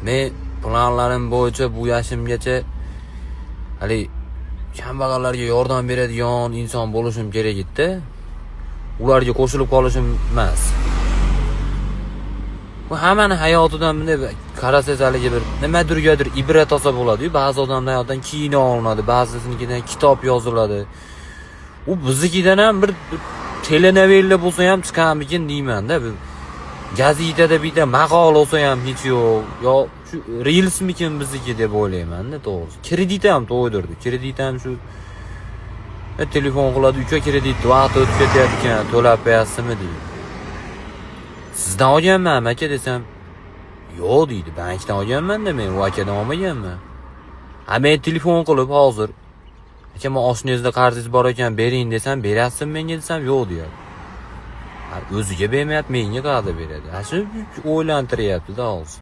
Men planlarim bo'yicha bu yoshimgacha hali kambag'allarga yordam beradigan inson bo'lishim kerak edi. Ularga qo'shilib qolishim emas. Bu hammani hayotidan bunday qarasangiz haligi bir nimadirgadir ibrat olsa bo'ladi-yu. Ba'zi odamlar hayotdan kino olinadi, ba'zisinikidan kitob yoziladi. U biznikidan ham bir telenovela bo'lsa ham chiqamikin deyman-da. Gazetada bitta maqola olsa ham hech yo'q. Yo shu reelsmikin bizniki deb o'ylayman-da, to'g'risi. Kredit ham to'ydirdi. Kredit ham shu telefon qiladi, uka kredit vaqt o'tib ketyapti ekan, to'lab qo'yasizmi deydi. Sizdan olganman aka desam, yo'q deydi. Bankdan olganman-da men, u akadan olmaganman. Ha men telefon qilib hozir aka men oshnangizda qarzingiz bor ekan bering desam, berasizmi menga desam, yo'q deyadi. O'ziga bermayapti, menga qanday beradi? Shu o'ylantiryapti-da hozir.